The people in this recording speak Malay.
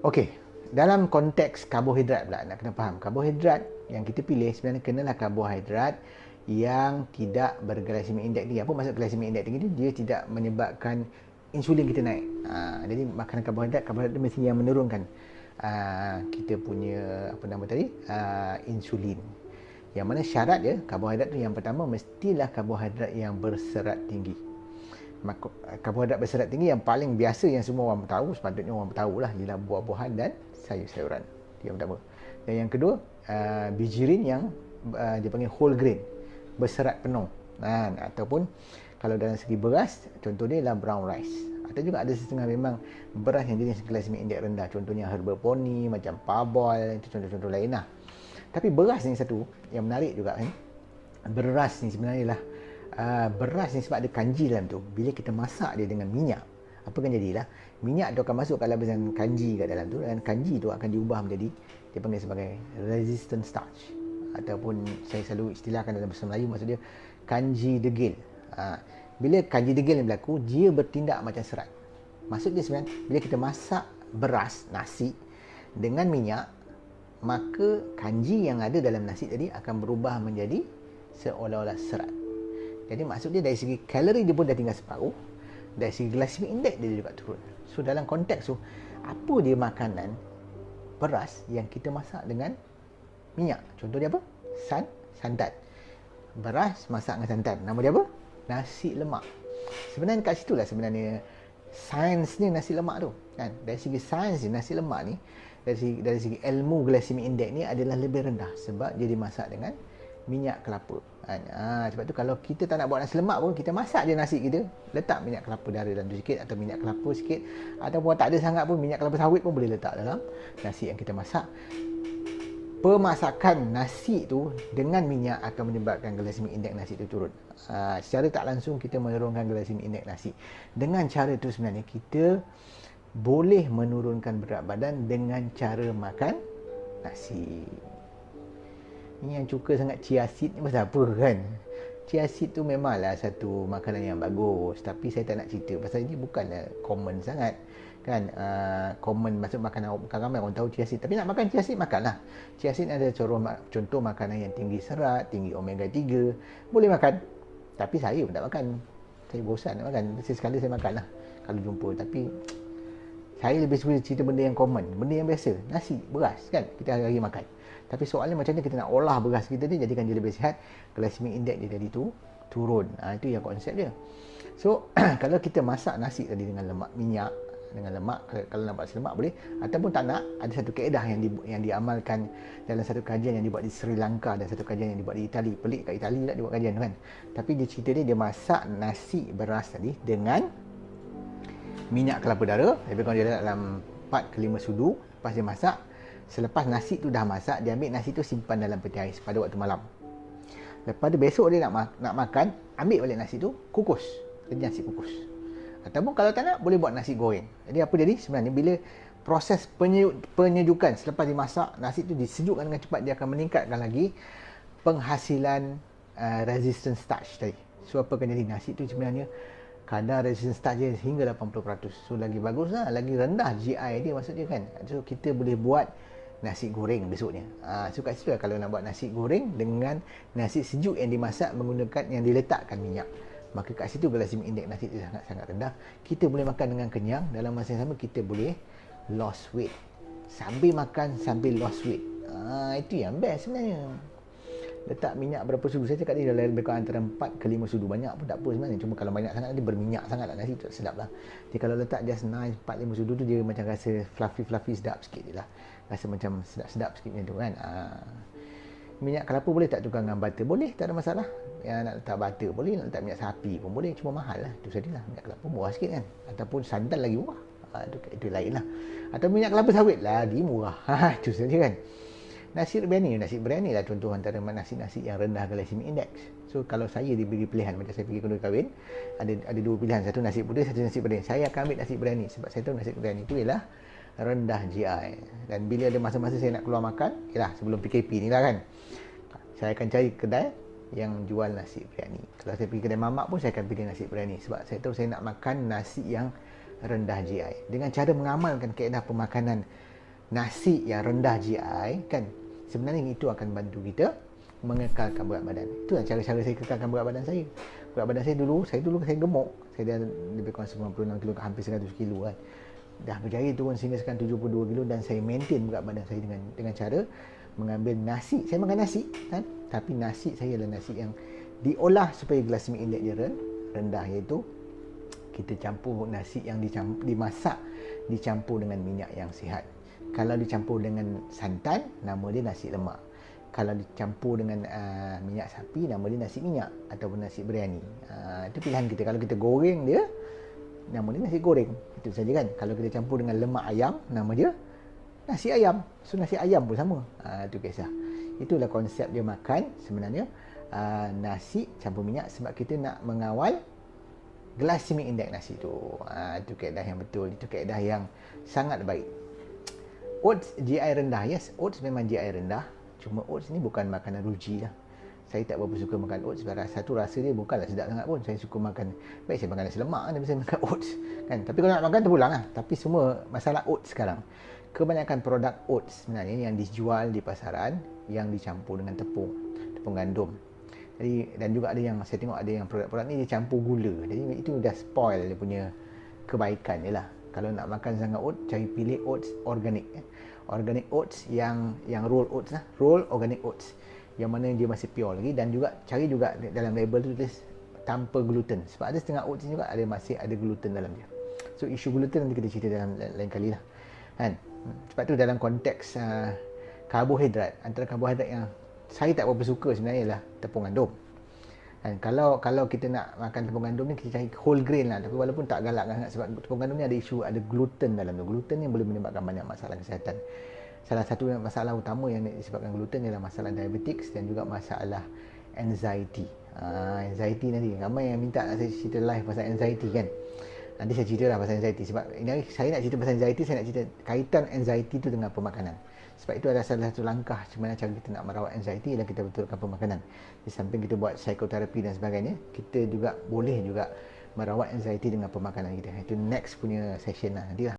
Okey, dalam konteks karbohidrat pula, nak kena faham. Karbohidrat yang kita pilih sebenarnya kenalah karbohidrat yang tidak berglycemic index tinggi. Apa maksud glycemic index tinggi ni? Dia tidak menyebabkan insulin kita naik. Jadi makanan karbohidrat itu mesti yang menurunkan kita punya apa nama tadi? Insulin. Yang mana syarat dia, karbohidrat tu yang pertama mestilah karbohidrat yang berserat tinggi. Karbohidrat berserat tinggi yang paling biasa yang semua orang tahu, sepatutnya orang tahu lah, ialah buah-buahan dan sayur-sayuran. Yang pertama. Dan yang kedua, bijirin yang dia panggil whole grain, berserat penuh. Ataupun kalau dalam segi beras, contohnya ialah brown rice. Atau juga ada setengah memang beras yang jenis glycemic index rendah, contohnya herba pony, macam parboil, itu contoh-contoh lain lah. Tapi beras ni satu yang menarik juga kan. Beras ni sebenarnya lah beras ni sebab ada kanji dalam tu. Bila kita masak dia dengan minyak, apa akan jadilah? Minyak tu akan masuk ke lapisan kanji kat dalam tu, dan kanji tu akan diubah menjadi, dia panggil sebagai resistant starch, ataupun saya selalu istilahkan dalam bahasa Melayu, maksud dia kanji degil. Bila kanji degil ni berlaku, dia bertindak macam serat. Maksud dia sebenarnya, bila kita masak beras, nasi dengan minyak, maka kanji yang ada dalam nasi tadi akan berubah menjadi seolah-olah serat. Jadi maksud dia dari segi kalori dia pun dah tinggal separuh, dari segi glycemic index dia juga turun. So dalam konteks tu, apa dia makanan beras yang kita masak dengan minyak? Contoh dia apa? Santan. Beras masak dengan santan. Nama dia apa? Nasi lemak. Sebenarnya kat situ lah sebenarnya sains ni nasi lemak tu. Kan? Dari segi sains ni nasi lemak ni, dari segi ilmu glycemic index ni adalah lebih rendah sebab dia dimasak dengan minyak kelapa. Sebab tu kalau kita tak nak buat nasi lemak pun, kita masak je nasi kita, letak minyak kelapa darah dalam tu sikit, atau minyak kelapa sikit, ataupun tak ada sangat pun minyak kelapa sawit pun boleh letak dalam nasi yang kita masak. Pemasakan nasi tu dengan minyak akan menyebabkan glycemic index nasi tu turun. Secara tak langsung kita menurunkan glycemic index nasi. Dengan cara tu sebenarnya kita boleh menurunkan berat badan dengan cara makan nasi. Ni yang suka sangat chia seed ni pasal apa kan? Chia seed tu memanglah satu makanan yang bagus, tapi saya tak nak cerita pasal ini bukanlah common sangat kan. Common maksud makanan, bukan ramai orang tahu chia seed, tapi nak makan chia seed makanlah. Chia seed ada contoh makanan yang tinggi serat, tinggi omega 3, boleh makan. Tapi saya pun tak makan, saya bosan nak makan. Sekali saya makan lah kalau jumpa, tapi saya lebih suka cerita benda yang common, benda yang biasa. Nasi, beras kan, kita hari-hari makan. Tapi soalnya macam mana kita nak olah beras kita ni jadikan dia lebih sihat, glycemic index dia tadi tu turun. Itu yang konsep dia. So kalau kita masak nasi tadi dengan lemak minyak, dengan lemak, kalau nak buat nasi lemak boleh, ataupun tak nak, ada satu kaedah yang diamalkan dalam satu kajian yang dibuat di Sri Lanka dan satu kajian yang dibuat di Itali. Pelik kat Itali tak dibuat kajian tu kan. Tapi dia cerita dia masak nasi beras tadi dengan minyak kelapa darah, lebih kurang dia letak dalam 4 ke 5 sudu. Lepas dia masak, selepas nasi tu dah masak, dia ambil nasi tu simpan dalam peti ais pada waktu malam. Lepas tu besok dia nak makan, ambil balik nasi tu, kukus. Jadi nasi kukus. Ataupun kalau tak nak, boleh buat nasi goreng. Jadi apa jadi? Sebenarnya bila proses penyejukan selepas dimasak, nasi tu disejukkan dengan cepat, dia akan meningkatkan lagi penghasilan resistant starch tadi. So apa akan jadi? Nasi tu sebenarnya kadar resistant starch dia hingga 80%. So lagi bagus lah, lagi rendah GI dia maksudnya kan. So kita boleh buat nasi goreng besoknya. So kat situ lah kalau nak buat nasi goreng dengan nasi sejuk yang dimasak menggunakan yang diletakkan minyak, maka kat situ glycemic index nasi itu sangat rendah. Kita boleh makan dengan kenyang, dalam masa yang sama kita boleh lost weight. Sambil makan sambil lost weight. Itu yang best sebenarnya. Letak minyak berapa sudu? Saya cakap dia lebih kurang antara 4 ke 5 sudu. Banyak pun tak apa sebenarnya. Cuma kalau banyak sangat dia berminyak sangat lah, nasi tak sedap lah. Jadi kalau letak just nice 4-5 sudu tu, dia macam rasa fluffy sedap sikit je lah. Rasa macam sedap-sedap sikit macam tu kan. Minyak kelapa boleh tak tukar dengan butter? Boleh, tak ada masalah. Yang nak letak butter boleh, nak letak minyak sapi pun boleh. Cuma mahal lah, tu sajalah. Minyak kelapa murah sikit kan. Ataupun santan lagi murah. Itu lain lah. Atau minyak kelapa sawit lagi murah. Itu saja kan. Nasi biryani lah contoh antara nasi-nasi yang rendah glycemic index. So kalau saya diberi pilihan, macam saya pergi kedai kahwin, ada dua pilihan, satu nasi putih, satu nasi biryani. Saya akan ambil nasi biryani sebab saya tahu nasi biryani itu ialah rendah GI. Dan bila ada masa-masa saya nak keluar makan, ialah sebelum PKP ni lah kan, saya akan cari kedai yang jual nasi biryani. Kalau saya pergi kedai mamak pun, saya akan pilih nasi biryani sebab saya tahu saya nak makan nasi yang rendah GI. Dengan cara mengamalkan kaedah pemakanan nasi yang rendah GI kan, sebenarnya itu akan bantu kita mengekalkan berat badan. Itulah cara-cara saya kekalkan berat badan saya. Berat badan saya dulu saya gemuk. Saya dah lebih kurang 96 kilo, hampir 100 kilo kan. Dah berjaya turun sehingga sekarang 72 kilo, dan saya maintain berat badan saya dengan cara mengambil nasi. Saya makan nasi kan, tapi nasi saya adalah nasi yang diolah supaya glycemic index dia rendah, iaitu kita campur nasi yang dimasak dicampur dengan minyak yang sihat. Kalau dicampur dengan santan, nama dia nasi lemak. Kalau dicampur dengan minyak sapi, nama dia nasi minyak ataupun nasi biryani. Itu pilihan kita. Kalau kita goreng dia, nama dia nasi goreng. Itu saja kan. Kalau kita campur dengan lemak ayam, nama dia nasi ayam. So nasi ayam pun sama. Itu kisah. Itulah konsep dia makan sebenarnya. Nasi campur minyak sebab kita nak mengawal glycemic index nasi tu. Itu kaedah yang betul. Itu kaedah yang sangat baik. Oats GI rendah. Yes, oats memang GI rendah. Cuma oats ni bukan makanan ruji lah. Saya tak berapa suka makan oats sebab satu rasa dia bukanlah sedap sangat pun. Saya suka makan, baik saya makan nasi lemak kan, tapi saya makan oats kan. Tapi kalau nak makan terpulang lah. Tapi semua masalah oats sekarang, kebanyakan produk oats sebenarnya yang dijual di pasaran yang dicampur dengan tepung gandum. Jadi, dan juga ada yang saya tengok ada yang produk-produk ni dia campur gula. Jadi itu dah spoil dia punya kebaikan je lah. Kalau nak makan sangat oats, cari pilih oats organic. Organic oats yang roll oats lah, roll organic oats yang mana dia masih pure lagi, dan juga cari juga dalam label tu tulis tanpa gluten, sebab ada setengah oats ni juga masih ada gluten dalam dia. So isu gluten nanti kita cerita dalam lain kali lah kan. Sebab tu dalam konteks karbohidrat, antara karbohidrat yang saya tak berapa suka sebenarnya ialah tepung gandum. Dan kalau kita nak makan tepung gandum ni, kita cari whole grain lah. Tapi walaupun tak galak sangat, sebab tepung gandum ni ada isu, ada gluten dalam tu. Gluten ni boleh menyebabkan banyak masalah kesihatan. Salah satu masalah utama yang disebabkan gluten ialah masalah diabetes dan juga masalah anxiety. Anxiety nanti ramai yang minta saya cerita live pasal anxiety kan. Nanti saya cerita lah pasal anxiety. Sebab ini saya nak cerita pasal anxiety, saya nak cerita kaitan anxiety tu dengan pemakanan. Sebab itu adalah salah satu langkah macam cara kita nak merawat anxiety, ialah kita betulkan pemakanan. Di samping kita buat psikoterapi dan sebagainya, kita juga boleh juga merawat anxiety dengan pemakanan kita. Itu next punya session lah nanti lah.